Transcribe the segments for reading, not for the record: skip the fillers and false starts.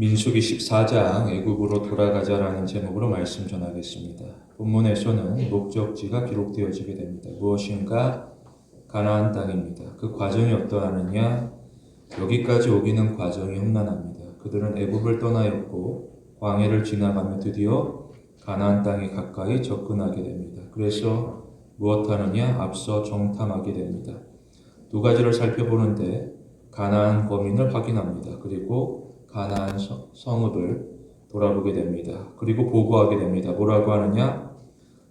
민수기 14장 애굽으로 돌아가자라는 제목으로 말씀 전하겠습니다. 본문에서는 목적지가 기록되어지게 됩니다. 무엇인가? 가나안 땅입니다. 그 과정이 어떠하느냐? 여기까지 오기는 과정이 험난합니다. 그들은 애굽을 떠나였고 광해를 지나가며 드디어 가나안 땅에 가까이 접근하게 됩니다. 그래서 무엇하느냐? 앞서 정탐하게 됩니다. 두 가지를 살펴보는데 가나안 거민을 확인합니다. 그리고 가나안 성읍을 돌아보게 됩니다. 그리고 보고하게 됩니다. 뭐라고 하느냐?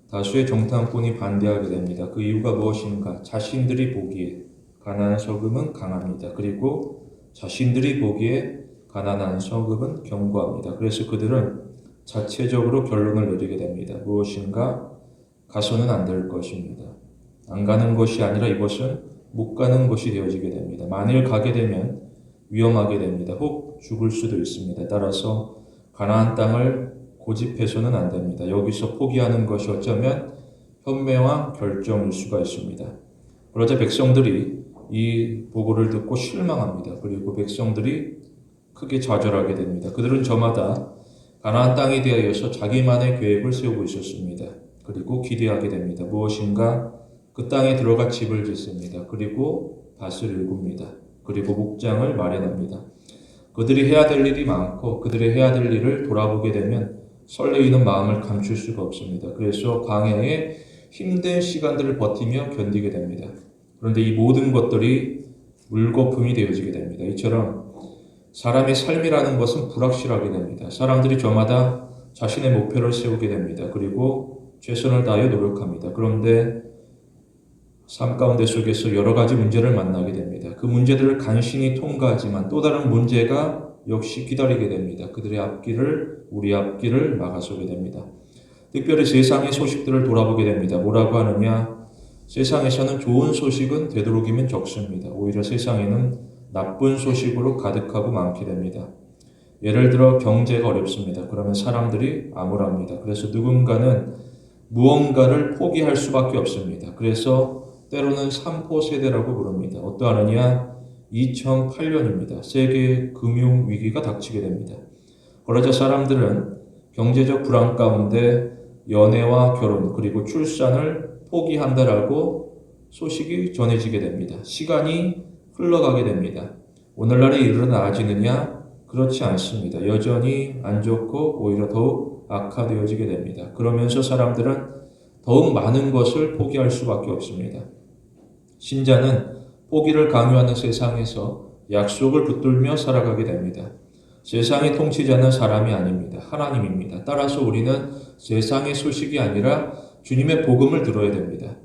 다수의 정탐꾼이 반대하게 됩니다. 그 이유가 무엇인가? 자신들이 보기에 가나안 성읍은 강합니다. 그리고 자신들이 보기에 가나안 성읍은 견고합니다. 그래서 그들은 자체적으로 결론을 내리게 됩니다. 무엇인가? 가서는 안 될 것입니다. 안 가는 것이 아니라 이것은 못 가는 것이 되어지게 됩니다. 만일 가게 되면 위험하게 됩니다. 혹 죽을 수도 있습니다. 따라서 가나안 땅을 고집해서는 안 됩니다. 여기서 포기하는 것이 어쩌면 현명한 결정일 수가 있습니다. 그러자 백성들이 이 보고를 듣고 실망합니다. 그리고 백성들이 크게 좌절하게 됩니다. 그들은 저마다 가나안 땅에 대하여서 자기만의 계획을 세우고 있었습니다. 그리고 기대하게 됩니다. 무엇인가? 그 땅에 들어가 집을 짓습니다. 그리고 밭을 일굽니다. 그리고 목장을 마련합니다. 그들이 해야 될 일이 많고 그들이 해야 될 일을 돌아보게 되면 설레이는 마음을 감출 수가 없습니다. 그래서 광야의 힘든 시간들을 버티며 견디게 됩니다. 그런데 이 모든 것들이 물거품이 되어지게 됩니다. 이처럼 사람의 삶이라는 것은 불확실하게 됩니다. 사람들이 저마다 자신의 목표를 세우게 됩니다. 그리고 최선을 다하여 노력합니다. 그런데 삶 가운데 속에서 여러 가지 문제를 만나게 됩니다. 그 문제들을 간신히 통과하지만 또 다른 문제가 역시 기다리게 됩니다. 그들의 앞길을, 우리 앞길을 막아서게 됩니다. 특별히 세상의 소식들을 돌아보게 됩니다. 뭐라고 하느냐? 세상에서는 좋은 소식은 되도록이면 적습니다. 오히려 세상에는 나쁜 소식으로 가득하고 많게 됩니다. 예를 들어 경제가 어렵습니다. 그러면 사람들이 암울합니다. 그래서 누군가는 무언가를 포기할 수밖에 없습니다. 그래서 때로는 삼포 세대라고 부릅니다. 어떠하느냐? 2008년입니다. 세계 금융 위기가 닥치게 됩니다. 그러자 사람들은 경제적 불안 가운데 연애와 결혼 그리고 출산을 포기한다라고 소식이 전해지게 됩니다. 시간이 흘러가게 됩니다. 오늘날의 일은 나아지느냐? 그렇지 않습니다. 여전히 안 좋고 오히려 더욱 악화되어지게 됩니다. 그러면서 사람들은 더욱 많은 것을 포기할 수밖에 없습니다. 신자는 포기를 강요하는 세상에서 약속을 붙들며 살아가게 됩니다. 세상의 통치자는 사람이 아닙니다. 하나님입니다. 따라서 우리는 세상의 소식이 아니라 주님의 복음을 들어야 됩니다.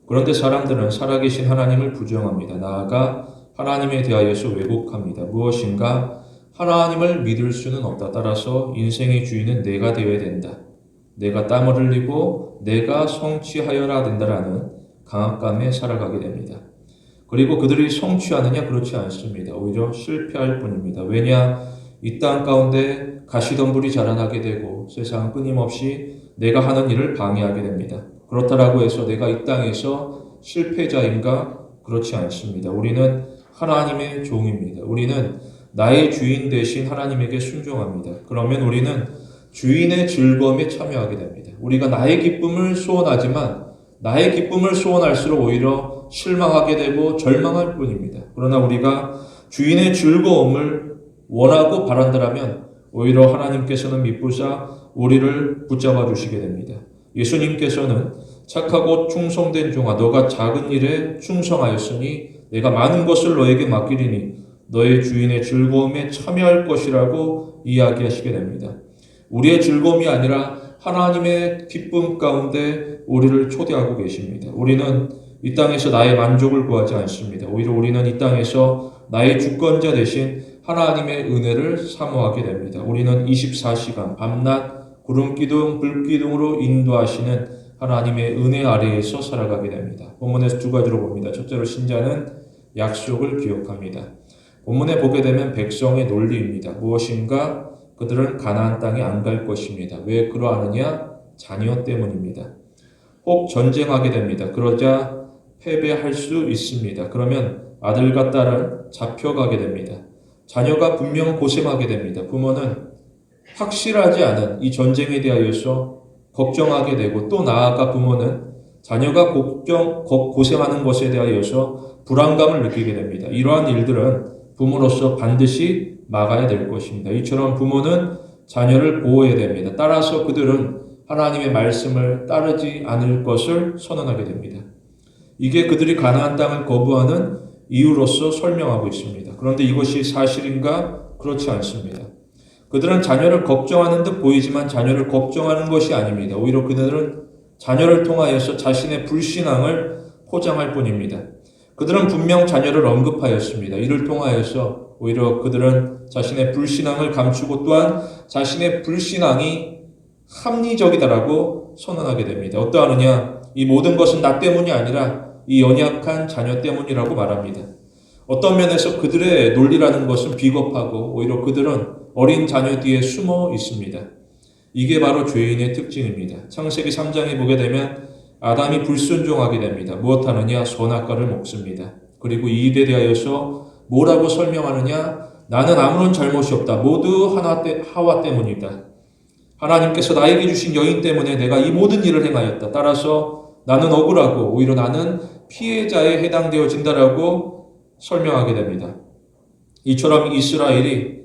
그런데 사람들은 살아계신 하나님을 부정합니다. 나아가 하나님에 대하여서 왜곡합니다. 무엇인가? 하나님을 믿을 수는 없다. 따라서 인생의 주인은 내가 되어야 된다. 내가 땀을 흘리고 내가 성취하여야 된다라는 강압감에 살아가게 됩니다. 그리고 그들이 성취하느냐? 그렇지 않습니다. 오히려 실패할 뿐입니다. 왜냐? 이 땅 가운데 가시덤불이 자라나게 되고 세상은 끊임없이 내가 하는 일을 방해하게 됩니다. 그렇다라고 해서 내가 이 땅에서 실패자인가? 그렇지 않습니다. 우리는 하나님의 종입니다. 우리는 나의 주인 대신 하나님에게 순종합니다. 그러면 우리는 주인의 즐거움에 참여하게 됩니다. 우리가 나의 기쁨을 소원하지만 나의 기쁨을 소원할수록 오히려 실망하게 되고 절망할 뿐입니다. 그러나 우리가 주인의 즐거움을 원하고 바란다면 오히려 하나님께서는 미쁘사 우리를 붙잡아 주시게 됩니다. 예수님께서는 착하고 충성된 종아 너가 작은 일에 충성하였으니 내가 많은 것을 너에게 맡기리니 너의 주인의 즐거움에 참여할 것이라고 이야기하시게 됩니다. 우리의 즐거움이 아니라 하나님의 기쁨 가운데 우리를 초대하고 계십니다. 우리는 이 땅에서 나의 만족을 구하지 않습니다. 오히려 우리는 이 땅에서 나의 주권자 대신 하나님의 은혜를 사모하게 됩니다. 우리는 24시간 밤낮 구름기둥 불기둥으로 인도하시는 하나님의 은혜 아래에서 살아가게 됩니다. 본문에서 두 가지로 봅니다. 첫째로 신자는 약속을 기억합니다. 본문에 보게 되면 백성의 논리입니다. 무엇인가? 그들은 가나안 땅에 안 갈 것입니다. 왜 그러하느냐? 자녀 때문입니다. 혹 전쟁하게 됩니다. 그러자 패배할 수 있습니다. 그러면 아들과 딸은 잡혀가게 됩니다. 자녀가 분명 고생하게 됩니다. 부모는 확실하지 않은 이 전쟁에 대하여서 걱정하게 되고 또 나아가 부모는 자녀가 고생하는 것에 대하여서 불안감을 느끼게 됩니다. 이러한 일들은 부모로서 반드시 막아야 될 것입니다. 이처럼 부모는 자녀를 보호해야 됩니다. 따라서 그들은 하나님의 말씀을 따르지 않을 것을 선언하게 됩니다. 이게 그들이 가나안 땅을 거부하는 이유로서 설명하고 있습니다. 그런데 이것이 사실인가? 그렇지 않습니다. 그들은 자녀를 걱정하는 듯 보이지만 자녀를 걱정하는 것이 아닙니다. 오히려 그들은 자녀를 통하여서 자신의 불신앙을 포장할 뿐입니다. 그들은 분명 자녀를 언급하였습니다. 이를 통하여서 오히려 그들은 자신의 불신앙을 감추고 또한 자신의 불신앙이 합리적이다라고 선언하게 됩니다. 어떠하느냐? 이 모든 것은 나 때문이 아니라 이 연약한 자녀 때문이라고 말합니다. 어떤 면에서 그들의 논리라는 것은 비겁하고 오히려 그들은 어린 자녀 뒤에 숨어 있습니다. 이게 바로 죄인의 특징입니다. 창세기 3장에 보게 되면 아담이 불순종하게 됩니다. 무엇하느냐? 선악과를 먹습니다. 그리고 이 일에 대하여서 뭐라고 설명하느냐? 나는 아무런 잘못이 없다. 모두 하와 때문이다. 하나님께서 나에게 주신 여인 때문에 내가 이 모든 일을 행하였다. 따라서 나는 억울하고 오히려 나는 피해자에 해당되어진다라고 설명하게 됩니다. 이처럼 이스라엘이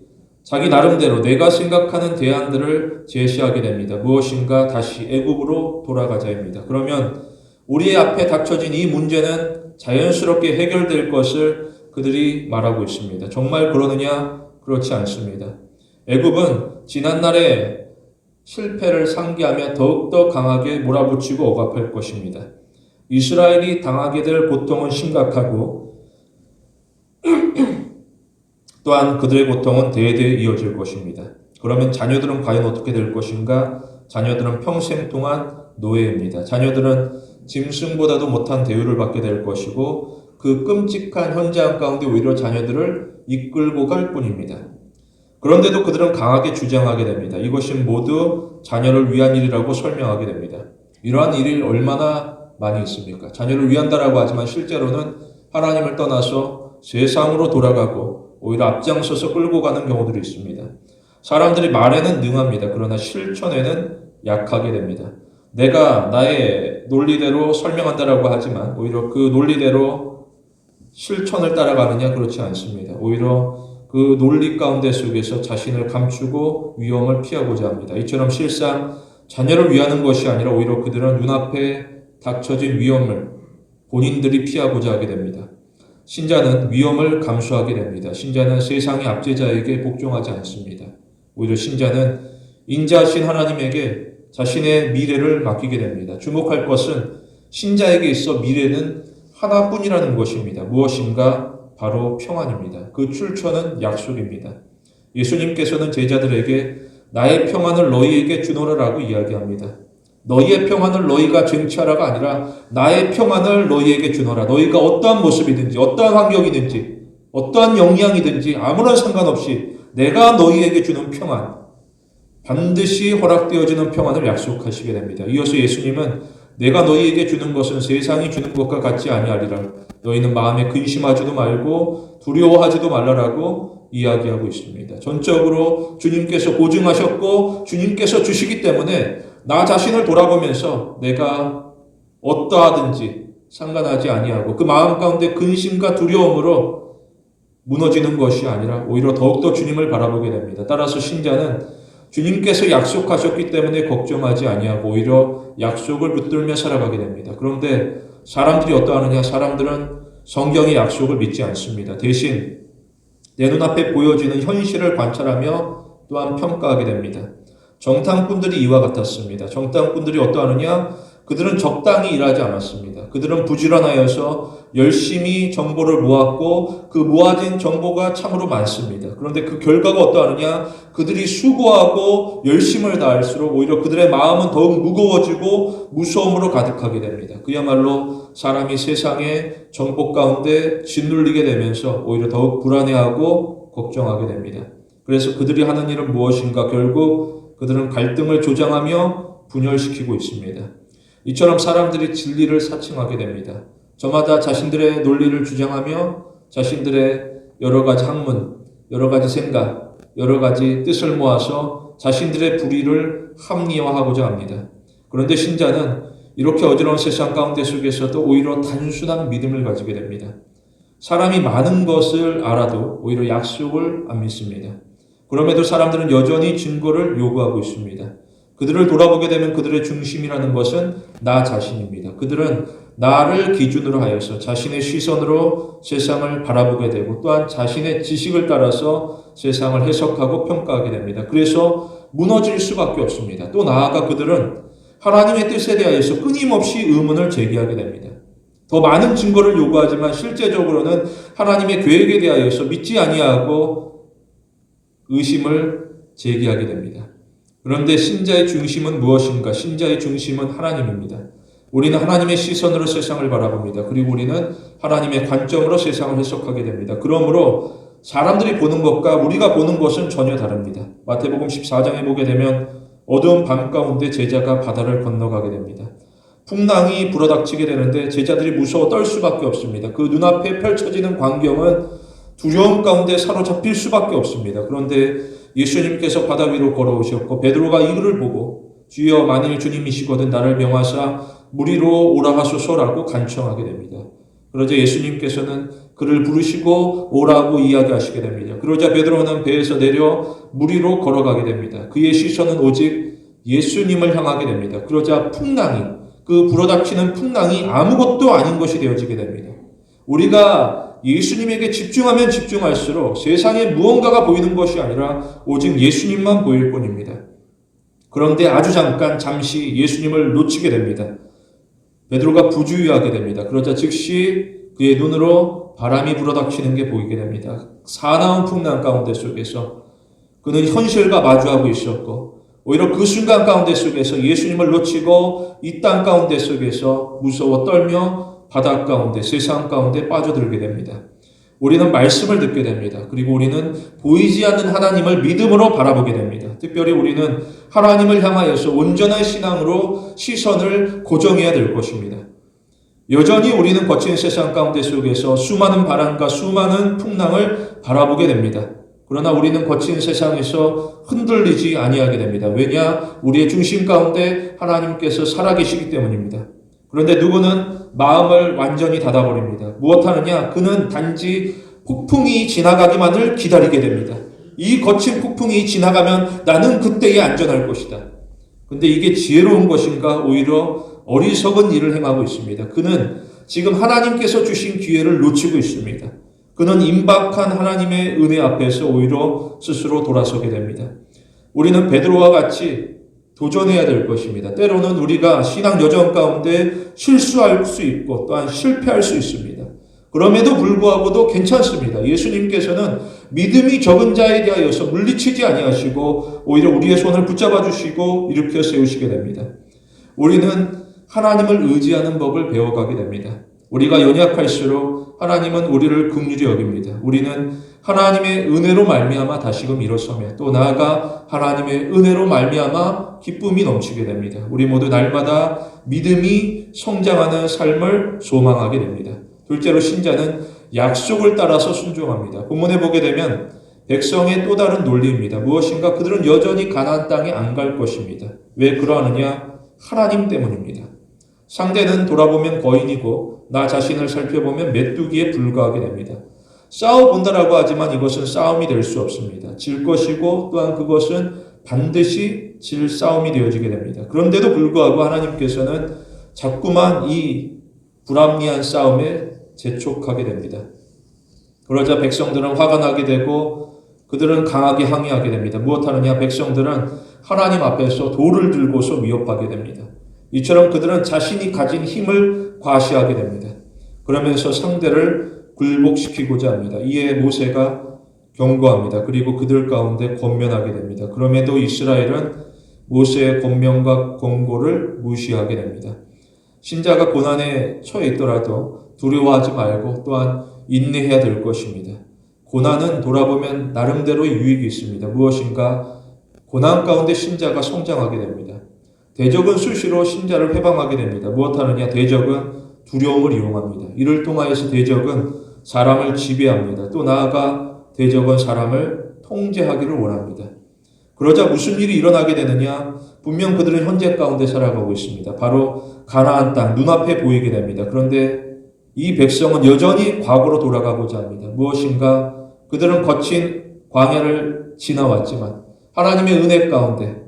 자기 나름대로 내가 생각하는 대안들을 제시하게 됩니다. 무엇인가? 다시 애굽으로 돌아가자입니다. 그러면 우리의 앞에 닥쳐진 이 문제는 자연스럽게 해결될 것을 그들이 말하고 있습니다. 정말 그러느냐? 그렇지 않습니다. 애굽은 지난날의 실패를 상기하며 더욱더 강하게 몰아붙이고 억압할 것입니다. 이스라엘이 당하게 될 고통은 심각하고 또한 그들의 고통은 대대에 이어질 것입니다. 그러면 자녀들은 과연 어떻게 될 것인가? 자녀들은 평생 동안 노예입니다. 자녀들은 짐승보다도 못한 대우를 받게 될 것이고 그 끔찍한 현장 가운데 오히려 자녀들을 이끌고 갈 뿐입니다. 그런데도 그들은 강하게 주장하게 됩니다. 이것이 모두 자녀를 위한 일이라고 설명하게 됩니다. 이러한 일이 얼마나 많이 있습니까? 자녀를 위한다라고 하지만 실제로는 하나님을 떠나서 세상으로 돌아가고 오히려 앞장서서 끌고 가는 경우들이 있습니다. 사람들이 말에는 능합니다. 그러나 실천에는 약하게 됩니다. 내가 나의 논리대로 설명한다라고 하지만 오히려 그 논리대로 실천을 따라가느냐? 그렇지 않습니다. 오히려 그 논리 가운데 속에서 자신을 감추고 위험을 피하고자 합니다. 이처럼 실상 자녀를 위하는 것이 아니라 오히려 그들은 눈앞에 닥쳐진 위험을 본인들이 피하고자 하게 됩니다. 신자는 위험을 감수하게 됩니다. 신자는 세상의 압제자에게 복종하지 않습니다. 오히려 신자는 인자하신 하나님에게 자신의 미래를 맡기게 됩니다. 주목할 것은 신자에게 있어 미래는 하나뿐이라는 것입니다. 무엇인가? 바로 평안입니다. 그 출처는 약속입니다. 예수님께서는 제자들에게 나의 평안을 너희에게 주노라라고 이야기합니다. 너희의 평안을 너희가 쟁취하라가 아니라 나의 평안을 너희에게 주노라. 너희가 어떠한 모습이든지 어떠한 환경이든지 어떠한 영향이든지 아무런 상관없이 내가 너희에게 주는 평안, 반드시 허락되어지는 평안을 약속하시게 됩니다. 이어서 예수님은 내가 너희에게 주는 것은 세상이 주는 것과 같지 아니하리라. 너희는 마음에 근심하지도 말고 두려워하지도 말라라고 이야기하고 있습니다. 전적으로 주님께서 보증하셨고 주님께서 주시기 때문에 나 자신을 돌아보면서 내가 어떠하든지 상관하지 아니하고 그 마음 가운데 근심과 두려움으로 무너지는 것이 아니라 오히려 더욱더 주님을 바라보게 됩니다. 따라서 신자는 주님께서 약속하셨기 때문에 걱정하지 아니하고 오히려 약속을 붙들며 살아가게 됩니다. 그런데 사람들이 어떠하느냐? 사람들은 성경의 약속을 믿지 않습니다. 대신 내 눈앞에 보여지는 현실을 관찰하며 또한 평가하게 됩니다. 정탐꾼들이 이와 같았습니다. 정탐꾼들이 어떠하느냐? 그들은 적당히 일하지 않았습니다. 그들은 부지런하여서 열심히 정보를 모았고 그 모아진 정보가 참으로 많습니다. 그런데 그 결과가 어떠하느냐? 그들이 수고하고 열심을 다할수록 오히려 그들의 마음은 더욱 무거워지고 무서움으로 가득하게 됩니다. 그야말로 사람이 세상의 정보 가운데 짓눌리게 되면서 오히려 더욱 불안해하고 걱정하게 됩니다. 그래서 그들이 하는 일은 무엇인가? 결국 그들은 갈등을 조장하며 분열시키고 있습니다. 이처럼 사람들이 진리를 사칭하게 됩니다. 저마다 자신들의 논리를 주장하며 자신들의 여러 가지 학문, 여러 가지 생각, 여러 가지 뜻을 모아서 자신들의 불의를 합리화하고자 합니다. 그런데 신자는 이렇게 어지러운 세상 가운데 속에서도 오히려 단순한 믿음을 가지게 됩니다. 사람이 많은 것을 알아도 오히려 약속을 안 믿습니다. 그럼에도 사람들은 여전히 증거를 요구하고 있습니다. 그들을 돌아보게 되면 그들의 중심이라는 것은 나 자신입니다. 그들은 나를 기준으로 하여서 자신의 시선으로 세상을 바라보게 되고 또한 자신의 지식을 따라서 세상을 해석하고 평가하게 됩니다. 그래서 무너질 수밖에 없습니다. 또 나아가 그들은 하나님의 뜻에 대하여서 끊임없이 의문을 제기하게 됩니다. 더 많은 증거를 요구하지만 실제적으로는 하나님의 계획에 대하여서 믿지 아니하고 의심을 제기하게 됩니다. 그런데 신자의 중심은 무엇인가? 신자의 중심은 하나님입니다. 우리는 하나님의 시선으로 세상을 바라봅니다. 그리고 우리는 하나님의 관점으로 세상을 해석하게 됩니다. 그러므로 사람들이 보는 것과 우리가 보는 것은 전혀 다릅니다. 마태복음 14장에 보게 되면 어두운 밤 가운데 제자가 바다를 건너가게 됩니다. 풍랑이 불어닥치게 되는데 제자들이 무서워 떨 수밖에 없습니다. 그 눈앞에 펼쳐지는 광경은 두려움 가운데 사로잡힐 수밖에 없습니다. 그런데 예수님께서 바다 위로 걸어오셨고 베드로가 이를 보고 주여 만일 주님이시거든 나를 명하사 물 위로 오라 하소서라고 간청하게 됩니다. 그러자 예수님께서는 그를 부르시고 오라고 이야기하시게 됩니다. 그러자 베드로는 배에서 내려 물 위로 걸어가게 됩니다. 그의 시선은 오직 예수님을 향하게 됩니다. 그러자 그 불어닥치는 풍랑이 아무것도 아닌 것이 되어지게 됩니다. 우리가 예수님에게 집중하면 집중할수록 세상에 무언가가 보이는 것이 아니라 오직 예수님만 보일 뿐입니다. 그런데 아주 잠시 예수님을 놓치게 됩니다. 베드로가 부주의하게 됩니다. 그러자 즉시 그의 눈으로 바람이 불어닥치는 게 보이게 됩니다. 사나운 풍랑 가운데 속에서 그는 현실과 마주하고 있었고 오히려 그 순간 가운데 속에서 예수님을 놓치고 이 땅 가운데 속에서 무서워 떨며 바다 가운데 세상 가운데 빠져들게 됩니다. 우리는 말씀을 듣게 됩니다. 그리고 우리는 보이지 않는 하나님을 믿음으로 바라보게 됩니다. 특별히 우리는 하나님을 향하여서 온전한 신앙으로 시선을 고정해야 될 것입니다. 여전히 우리는 거친 세상 가운데 속에서 수많은 바람과 수많은 풍랑을 바라보게 됩니다. 그러나 우리는 거친 세상에서 흔들리지 아니하게 됩니다. 왜냐? 우리의 중심 가운데 하나님께서 살아계시기 때문입니다. 그런데 누구는 마음을 완전히 닫아버립니다. 무엇하느냐? 그는 단지 폭풍이 지나가기만을 기다리게 됩니다. 이 거친 폭풍이 지나가면 나는 그때에 안전할 것이다. 그런데 이게 지혜로운 것인가? 오히려 어리석은 일을 행하고 있습니다. 그는 지금 하나님께서 주신 기회를 놓치고 있습니다. 그는 임박한 하나님의 은혜 앞에서 오히려 스스로 돌아서게 됩니다. 우리는 베드로와 같이 도전해야 될 것입니다. 때로는 우리가 신앙 여정 가운데 실수할 수 있고 또한 실패할 수 있습니다. 그럼에도 불구하고도 괜찮습니다. 예수님께서는 믿음이 적은 자에 대하여서 물리치지 아니하시고 오히려 우리의 손을 붙잡아 주시고 일으켜 세우시게 됩니다. 우리는 하나님을 의지하는 법을 배워가게 됩니다. 우리가 연약할수록 하나님은 우리를 긍휼히 여깁니다. 우리는 하나님의 은혜로 말미암아 다시금 일어서며 또 나아가 하나님의 은혜로 말미암아 기쁨이 넘치게 됩니다. 우리 모두 날마다 믿음이 성장하는 삶을 소망하게 됩니다. 둘째로 신자는 약속을 따라서 순종합니다. 본문에 보게 되면 백성의 또 다른 논리입니다. 무엇인가? 그들은 여전히 가나안 땅에 안 갈 것입니다. 왜 그러하느냐? 하나님 때문입니다. 상대는 돌아보면 거인이고 나 자신을 살펴보면 메뚜기에 불과하게 됩니다. 싸워본다라고 하지만 이것은 싸움이 될 수 없습니다. 질 것이고 또한 그것은 반드시 질 싸움이 되어지게 됩니다. 그런데도 불구하고 하나님께서는 자꾸만 이 불합리한 싸움에 재촉하게 됩니다. 그러자 백성들은 화가 나게 되고 그들은 강하게 항의하게 됩니다. 무엇하느냐? 백성들은 하나님 앞에서 돌을 들고서 위협하게 됩니다. 이처럼 그들은 자신이 가진 힘을 과시하게 됩니다. 그러면서 상대를 굴복시키고자 합니다. 이에 모세가 경고합니다. 그리고 그들 가운데 권면하게 됩니다. 그럼에도 이스라엘은 모세의 권면과 권고를 무시하게 됩니다. 신자가 고난에 처해 있더라도 두려워하지 말고 또한 인내해야 될 것입니다. 고난은 돌아보면 나름대로의 유익이 있습니다. 무엇인가? 고난 가운데 신자가 성장하게 됩니다. 대적은 수시로 신자를 회방하게 됩니다. 무엇하느냐? 대적은 두려움을 이용합니다. 이를 통하여서 대적은 사람을 지배합니다. 또 나아가 대적은 사람을 통제하기를 원합니다. 그러자 무슨 일이 일어나게 되느냐? 분명 그들은 현재 가운데 살아가고 있습니다. 바로 가나안 땅 눈앞에 보이게 됩니다. 그런데 이 백성은 여전히 과거로 돌아가고자 합니다. 무엇인가? 그들은 거친 광야를 지나왔지만 하나님의 은혜 가운데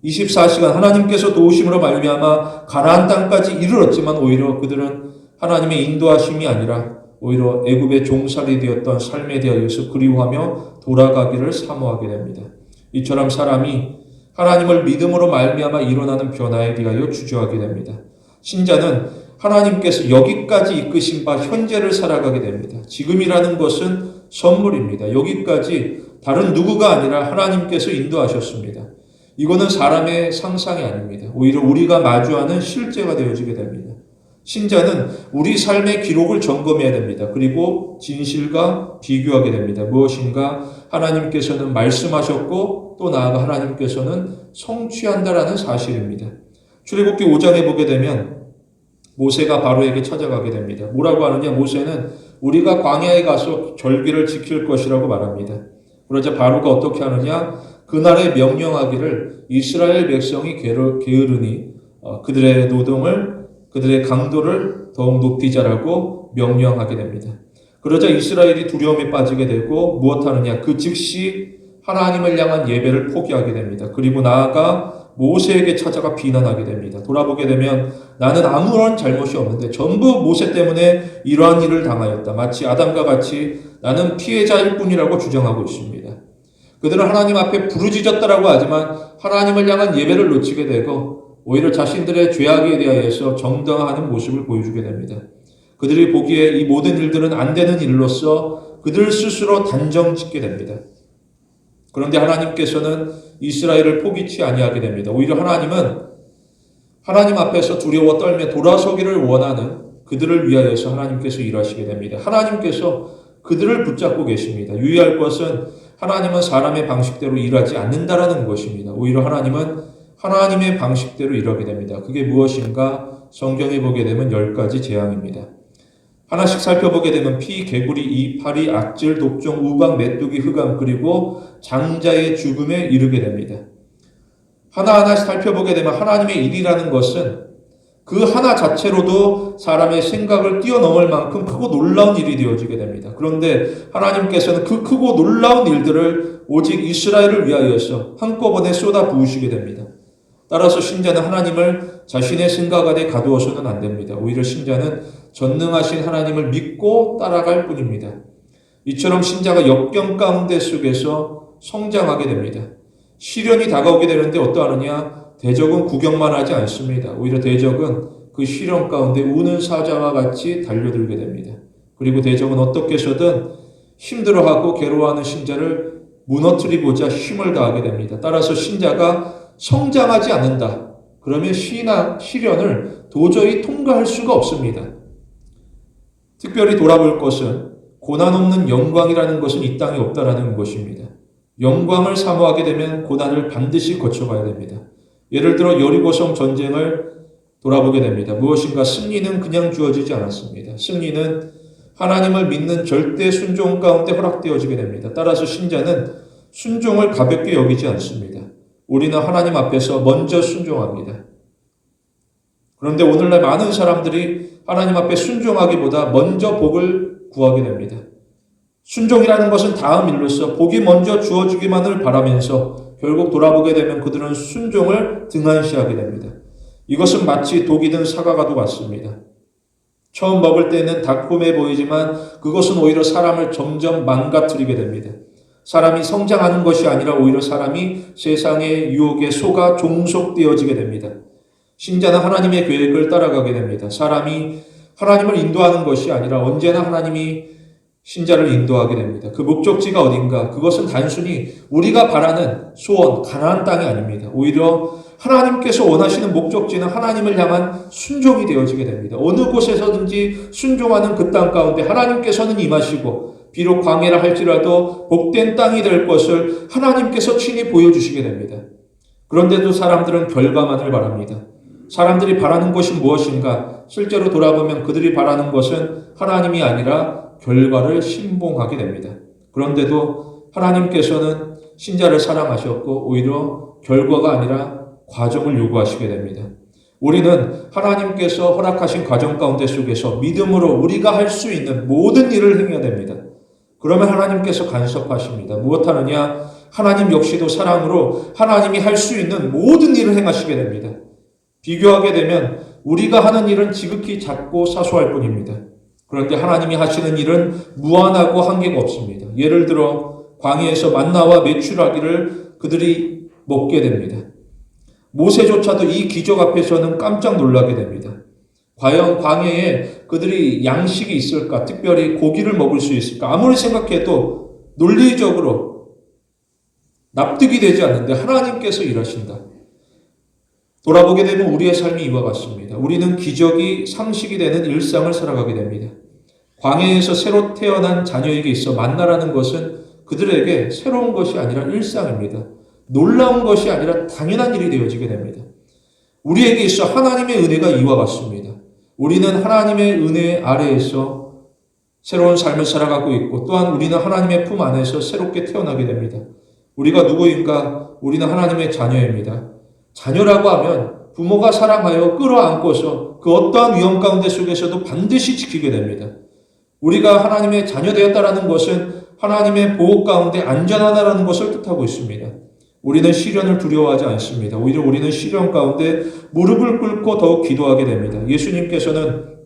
24시간 하나님께서 도우심으로 말미암아 가나안 땅까지 이르렀지만 오히려 그들은 하나님의 인도하심이 아니라 오히려 애굽의 종살이 되었던 삶에 대하여서 그리워하며 돌아가기를 사모하게 됩니다. 이처럼 사람이 하나님을 믿음으로 말미암아 일어나는 변화에 대하여 주저하게 됩니다. 신자는 하나님께서 여기까지 이끄신 바 현재를 살아가게 됩니다. 지금이라는 것은 선물입니다. 여기까지 다른 누구가 아니라 하나님께서 인도하셨습니다. 이거는 사람의 상상이 아닙니다. 오히려 우리가 마주하는 실제가 되어지게 됩니다. 신자는 우리 삶의 기록을 점검해야 됩니다. 그리고 진실과 비교하게 됩니다. 무엇인가? 하나님께서는 말씀하셨고 또 나아가 하나님께서는 성취한다라는 사실입니다. 출애굽기 5장에 보게 되면 모세가 바로에게 찾아가게 됩니다. 뭐라고 하느냐? 모세는 우리가 광야에 가서 절기를 지킬 것이라고 말합니다. 그러자 바로가 어떻게 하느냐? 그날에 명령하기를 이스라엘 백성이 게으르니 그들의 노동을 그들의 강도를 더욱 높이자라고 명령하게 됩니다. 그러자 이스라엘이 두려움에 빠지게 되고 무엇하느냐? 그 즉시 하나님을 향한 예배를 포기하게 됩니다. 그리고 나아가 모세에게 찾아가 비난하게 됩니다. 돌아보게 되면 나는 아무런 잘못이 없는데 전부 모세 때문에 이러한 일을 당하였다. 마치 아담과 같이 나는 피해자일 뿐이라고 주장하고 있습니다. 그들은 하나님 앞에 부르짖었다라고 하지만 하나님을 향한 예배를 놓치게 되고 오히려 자신들의 죄악에 대하여서 정당화하는 모습을 보여주게 됩니다. 그들이 보기에 이 모든 일들은 안 되는 일로서 그들 스스로 단정짓게 됩니다. 그런데 하나님께서는 이스라엘을 포기치 아니하게 됩니다. 오히려 하나님은 하나님 앞에서 두려워 떨며 돌아서기를 원하는 그들을 위하여서 하나님께서 일하시게 됩니다. 하나님께서 그들을 붙잡고 계십니다. 유의할 것은 하나님은 사람의 방식대로 일하지 않는다라는 것입니다. 오히려 하나님은 하나님의 방식대로 일하게 됩니다. 그게 무엇인가? 성경에 보게 되면 10가지 재앙입니다. 하나씩 살펴보게 되면 피, 개구리, 이, 파리, 악질, 독종, 우박, 메뚜기, 흑암 그리고 장자의 죽음에 이르게 됩니다. 하나하나 살펴보게 되면 하나님의 일이라는 것은 그 하나 자체로도 사람의 생각을 뛰어넘을 만큼 크고 놀라운 일이 되어지게 됩니다. 그런데 하나님께서는 그 크고 놀라운 일들을 오직 이스라엘을 위하여서 한꺼번에 쏟아 부으시게 됩니다. 따라서 신자는 하나님을 자신의 생각 안에 가두어서는 안 됩니다. 오히려 신자는 전능하신 하나님을 믿고 따라갈 뿐입니다. 이처럼 신자가 역경 가운데 속에서 성장하게 됩니다. 시련이 다가오게 되는데 어떠하느냐? 대적은 구경만 하지 않습니다. 오히려 대적은 그 시련 가운데 우는 사자와 같이 달려들게 됩니다. 그리고 대적은 어떻게 해서든 힘들어하고 괴로워하는 신자를 무너뜨리고자 힘을 다하게 됩니다. 따라서 신자가 성장하지 않는다. 그러면 시련을 도저히 통과할 수가 없습니다. 특별히 돌아볼 것은 고난 없는 영광이라는 것은 이 땅에 없다라는 것입니다. 영광을 사모하게 되면 고난을 반드시 거쳐가야 됩니다. 예를 들어 여리고성 전쟁을 돌아보게 됩니다. 무엇인가 승리는 그냥 주어지지 않았습니다. 승리는 하나님을 믿는 절대 순종 가운데 허락되어지게 됩니다. 따라서 신자는 순종을 가볍게 여기지 않습니다. 우리는 하나님 앞에서 먼저 순종합니다. 그런데 오늘날 많은 사람들이 하나님 앞에 순종하기보다 먼저 복을 구하게 됩니다. 순종이라는 것은 다음 일로서 복이 먼저 주어지기만을 바라면서 결국 돌아보게 되면 그들은 순종을 등한시하게 됩니다. 이것은 마치 독이 든 사과과도 같습니다. 처음 먹을 때는 달콤해 보이지만 그것은 오히려 사람을 점점 망가뜨리게 됩니다. 사람이 성장하는 것이 아니라 오히려 사람이 세상의 유혹에 속아 종속되어지게 됩니다. 신자는 하나님의 계획을 따라가게 됩니다. 사람이 하나님을 인도하는 것이 아니라 언제나 하나님이 신자를 인도하게 됩니다. 그 목적지가 어딘가? 그것은 단순히 우리가 바라는 소원, 가나안 땅이 아닙니다. 오히려 하나님께서 원하시는 목적지는 하나님을 향한 순종이 되어지게 됩니다. 어느 곳에서든지 순종하는 그 땅 가운데 하나님께서는 임하시고 비록 광야라 할지라도 복된 땅이 될 것을 하나님께서 친히 보여주시게 됩니다. 그런데도 사람들은 결과만을 바랍니다. 사람들이 바라는 것이 무엇인가? 실제로 돌아보면 그들이 바라는 것은 하나님이 아니라 결과를 신봉하게 됩니다. 그런데도 하나님께서는 신자를 사랑하셨고 오히려 결과가 아니라 과정을 요구하시게 됩니다. 우리는 하나님께서 허락하신 과정 가운데 속에서 믿음으로 우리가 할 수 있는 모든 일을 행해야 됩니다. 그러면 하나님께서 간섭하십니다. 무엇하느냐? 하나님 역시도 사랑으로 하나님이 할 수 있는 모든 일을 행하시게 됩니다. 비교하게 되면 우리가 하는 일은 지극히 작고 사소할 뿐입니다. 그런데 하나님이 하시는 일은 무한하고 한계가 없습니다. 예를 들어 광야에서 만나와 메추라기를 그들이 먹게 됩니다. 모세조차도 이 기적 앞에서는 깜짝 놀라게 됩니다. 과연 광야에 그들이 양식이 있을까? 특별히 고기를 먹을 수 있을까? 아무리 생각해도 논리적으로 납득이 되지 않는데 하나님께서 일하신다. 돌아보게 되면 우리의 삶이 이와 같습니다. 우리는 기적이 상식이 되는 일상을 살아가게 됩니다. 광야에서 새로 태어난 자녀에게 있어 만나라는 것은 그들에게 새로운 것이 아니라 일상입니다. 놀라운 것이 아니라 당연한 일이 되어지게 됩니다. 우리에게 있어 하나님의 은혜가 이와 같습니다. 우리는 하나님의 은혜 아래에서 새로운 삶을 살아가고 있고 또한 우리는 하나님의 품 안에서 새롭게 태어나게 됩니다. 우리가 누구인가? 우리는 하나님의 자녀입니다. 자녀라고 하면 부모가 사랑하여 끌어안고서 그 어떠한 위험 가운데 속에서도 반드시 지키게 됩니다. 우리가 하나님의 자녀 되었다라는 것은 하나님의 보호 가운데 안전하다라는 것을 뜻하고 있습니다. 우리는 시련을 두려워하지 않습니다. 오히려 우리는 시련 가운데 무릎을 꿇고 더욱 기도하게 됩니다. 예수님께서는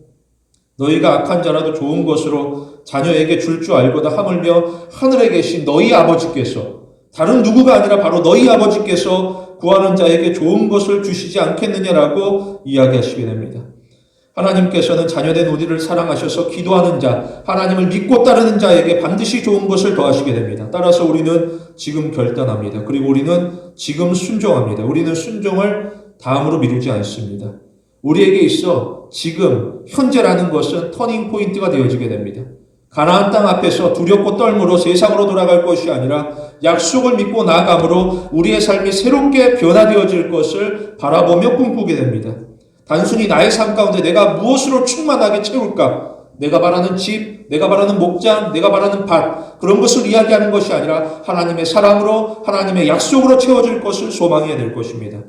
너희가 악한 자라도 좋은 것으로 자녀에게 줄 줄 알고다 하물며 하늘에 계신 너희 아버지께서 다른 누구가 아니라 바로 너희 아버지께서 구하는 자에게 좋은 것을 주시지 않겠느냐라고 이야기하시게 됩니다. 하나님께서는 자녀된 우리를 사랑하셔서 기도하는 자, 하나님을 믿고 따르는 자에게 반드시 좋은 것을 더하시게 됩니다. 따라서 우리는 지금 결단합니다. 그리고 우리는 지금 순종합니다. 우리는 순종을 다음으로 미루지 않습니다. 우리에게 있어 지금 현재라는 것은 터닝 포인트가 되어지게 됩니다. 가나안 땅 앞에서 두렵고 떨므로 세상으로 돌아갈 것이 아니라 약속을 믿고 나아감으로 우리의 삶이 새롭게 변화되어질 것을 바라보며 꿈꾸게 됩니다. 단순히 나의 삶 가운데 내가 무엇으로 충만하게 채울까? 내가 바라는 집, 내가 바라는 목장, 내가 바라는 밭, 그런 것을 이야기하는 것이 아니라 하나님의 사랑으로, 하나님의 약속으로 채워질 것을 소망해야 될 것입니다.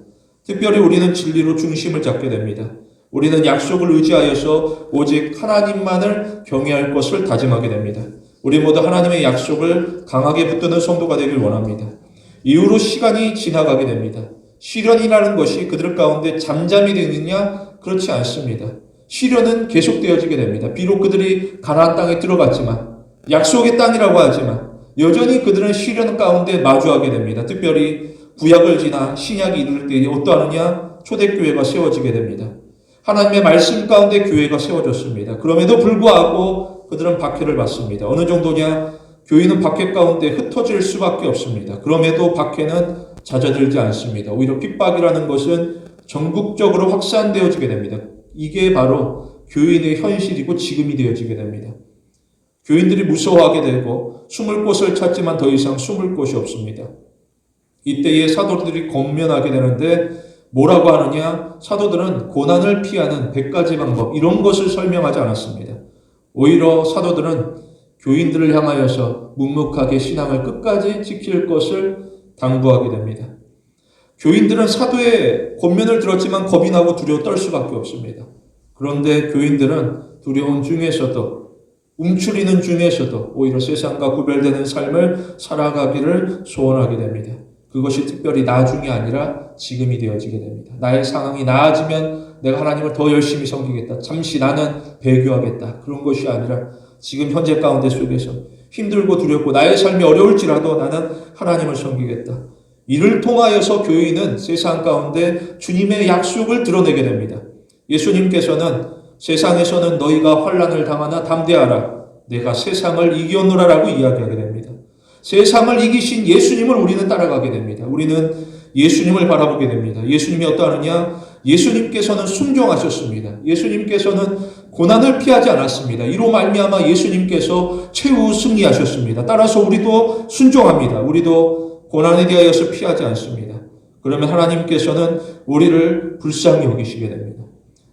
특별히 우리는 진리로 중심을 잡게 됩니다. 우리는 약속을 의지하여서 오직 하나님만을 경외할 것을 다짐하게 됩니다. 우리 모두 하나님의 약속을 강하게 붙드는 성도가 되길 원합니다. 이후로 시간이 지나가게 됩니다. 시련이라는 것이 그들 가운데 잠잠이 되느냐? 그렇지 않습니다. 시련은 계속되어지게 됩니다. 비록 그들이 가나안 땅에 들어갔지만 약속의 땅이라고 하지만 여전히 그들은 시련 가운데 마주하게 됩니다. 특별히 구약을 지나 신약이 이를 때에 어떠하느냐? 초대교회가 세워지게 됩니다. 하나님의 말씀 가운데 교회가 세워졌습니다. 그럼에도 불구하고 그들은 박해를 받습니다. 어느 정도냐? 교인은 박해 가운데 흩어질 수밖에 없습니다. 그럼에도 박해는 잦아들지 않습니다. 오히려 핍박이라는 것은 전국적으로 확산되어지게 됩니다. 이게 바로 교인의 현실이고 지금이 되어지게 됩니다. 교인들이 무서워하게 되고 숨을 곳을 찾지만 더 이상 숨을 곳이 없습니다. 이때에 사도들이 권면하게 되는데 뭐라고 하느냐? 사도들은 고난을 피하는 100가지 방법 이런 것을 설명하지 않았습니다. 오히려 사도들은 교인들을 향하여서 묵묵하게 신앙을 끝까지 지킬 것을 당부하게 됩니다. 교인들은 사도의 권면을 들었지만 겁이 나고 두려워 떨 수밖에 없습니다. 그런데 교인들은 두려움 중에서도 움츠리는 중에서도 오히려 세상과 구별되는 삶을 살아가기를 소원하게 됩니다. 그것이 특별히 나중이 아니라 지금이 되어지게 됩니다. 나의 상황이 나아지면 내가 하나님을 더 열심히 섬기겠다. 잠시 나는 배교하겠다. 그런 것이 아니라 지금 현재 가운데 속에서 힘들고 두렵고 나의 삶이 어려울지라도 나는 하나님을 섬기겠다. 이를 통하여서 교인은 세상 가운데 주님의 약속을 드러내게 됩니다. 예수님께서는 세상에서는 너희가 환난을 당하나 담대하라. 내가 세상을 이겼노라라고 이야기하게 됩니다. 세상을 이기신 예수님을 우리는 따라가게 됩니다. 우리는 예수님을 바라보게 됩니다. 예수님이 어떠하느냐? 예수님께서는 순종하셨습니다. 예수님께서는 고난을 피하지 않았습니다. 이로 말미암아 예수님께서 최후 승리하셨습니다. 따라서 우리도 순종합니다. 우리도 고난에 대하여서 피하지 않습니다. 그러면 하나님께서는 우리를 불쌍히 여기시게 됩니다.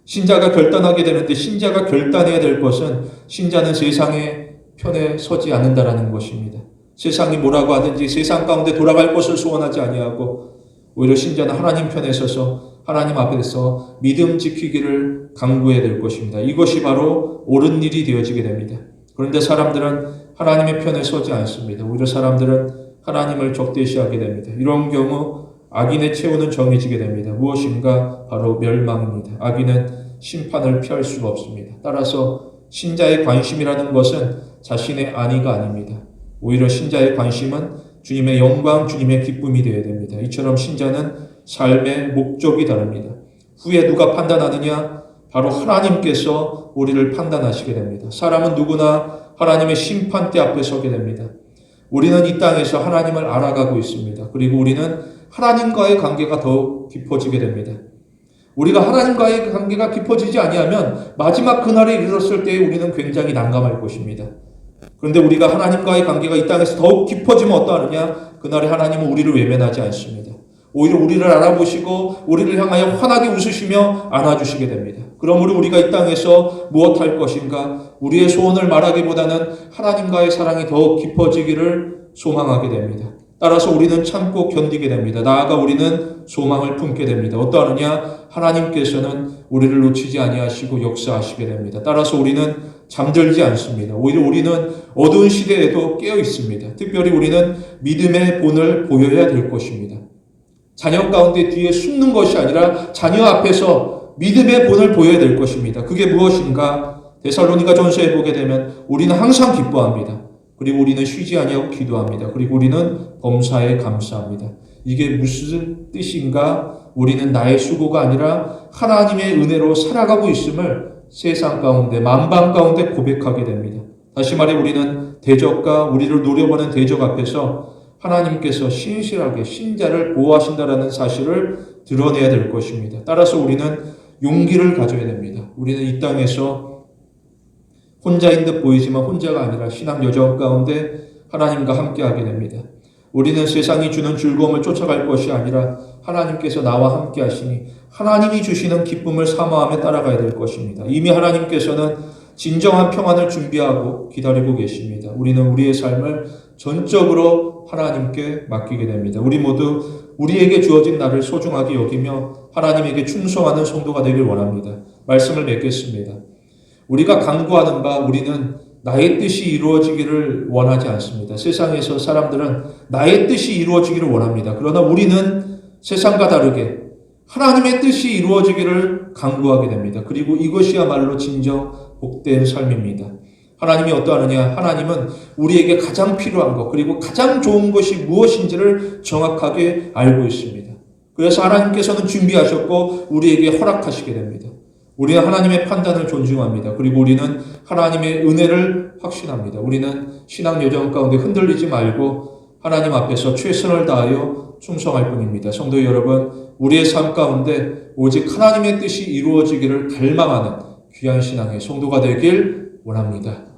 신자가 결단하게 되는데 신자가 결단해야 될 것은 신자는 세상의 편에 서지 않는다라는 것입니다. 세상이 뭐라고 하든지 세상 가운데 돌아갈 것을 소원하지 아니하고 오히려 신자는 하나님 편에 서서 하나님 앞에서 믿음 지키기를 강구해야 될 것입니다. 이것이 바로 옳은 일이 되어지게 됩니다. 그런데 사람들은 하나님의 편에 서지 않습니다. 오히려 사람들은 하나님을 적대시하게 됩니다. 이런 경우 악인의 최후는 정해지게 됩니다. 무엇인가? 바로 멸망입니다. 악인은 심판을 피할 수가 없습니다. 따라서 신자의 관심이라는 것은 자신의 안위가 아닙니다. 오히려 신자의 관심은 주님의 영광, 주님의 기쁨이 되어야 됩니다. 이처럼 신자는 삶의 목적이 다릅니다. 후에 누가 판단하느냐? 바로 하나님께서 우리를 판단하시게 됩니다. 사람은 누구나 하나님의 심판대 앞에 서게 됩니다. 우리는 이 땅에서 하나님을 알아가고 있습니다. 그리고 우리는 하나님과의 관계가 더욱 깊어지게 됩니다. 우리가 하나님과의 관계가 깊어지지 아니하면 마지막 그날에 이르렀을 때 우리는 굉장히 난감할 것입니다. 그런데 우리가 하나님과의 관계가 이 땅에서 더욱 깊어지면 어떠하느냐? 그날에 하나님은 우리를 외면하지 않습니다. 오히려 우리를 알아보시고 우리를 향하여 환하게 웃으시며 안아주시게 됩니다. 그러므로 우리가 이 땅에서 무엇할 것인가? 우리의 소원을 말하기보다는 하나님과의 사랑이 더욱 깊어지기를 소망하게 됩니다. 따라서 우리는 참고 견디게 됩니다. 나아가 우리는 소망을 품게 됩니다. 어떠하느냐? 하나님께서는 우리를 놓치지 아니하시고 역사하시게 됩니다. 따라서 우리는 잠들지 않습니다. 오히려 우리는 어두운 시대에도 깨어 있습니다. 특별히 우리는 믿음의 본을 보여야 될 것입니다. 자녀 가운데 뒤에 숨는 것이 아니라 자녀 앞에서 믿음의 본을 보여야 될 것입니다. 그게 무엇인가? 데살로니가 전서에 보게 되면 우리는 항상 기뻐합니다. 그리고 우리는 쉬지 아니하고 기도합니다. 그리고 우리는 범사에 감사합니다. 이게 무슨 뜻인가? 우리는 나의 수고가 아니라 하나님의 은혜로 살아가고 있음을 세상 가운데, 만방 가운데 고백하게 됩니다. 다시 말해 우리는 대적과 우리를 노려보는 대적 앞에서 하나님께서 신실하게 신자를 보호하신다라는 사실을 드러내야 될 것입니다. 따라서 우리는 용기를 가져야 됩니다. 우리는 이 땅에서 혼자인 듯 보이지만 혼자가 아니라 신앙 여정 가운데 하나님과 함께하게 됩니다. 우리는 세상이 주는 즐거움을 쫓아갈 것이 아니라 하나님께서 나와 함께 하시니 하나님이 주시는 기쁨을 사모하며 따라가야 될 것입니다. 이미 하나님께서는 진정한 평안을 준비하고 기다리고 계십니다. 우리는 우리의 삶을 전적으로 하나님께 맡기게 됩니다. 우리 모두 우리에게 주어진 날을 소중하게 여기며 하나님에게 충성하는 성도가 되길 원합니다. 말씀을 맺겠습니다. 우리가 간구하는 바 우리는 나의 뜻이 이루어지기를 원하지 않습니다. 세상에서 사람들은 나의 뜻이 이루어지기를 원합니다. 그러나 우리는 세상과 다르게 하나님의 뜻이 이루어지기를 간구하게 됩니다. 그리고 이것이야말로 진정 복된 삶입니다. 하나님이 어떠하느냐? 하나님은 우리에게 가장 필요한 것 그리고 가장 좋은 것이 무엇인지를 정확하게 알고 있습니다. 그래서 하나님께서는 준비하셨고 우리에게 허락하시게 됩니다. 우리는 하나님의 판단을 존중합니다. 그리고 우리는 하나님의 은혜를 확신합니다. 우리는 신앙 여정 가운데 흔들리지 말고 하나님 앞에서 최선을 다하여 충성할 뿐입니다. 성도 여러분, 우리의 삶 가운데 오직 하나님의 뜻이 이루어지기를 갈망하는 귀한 신앙의 성도가 되길 원합니다.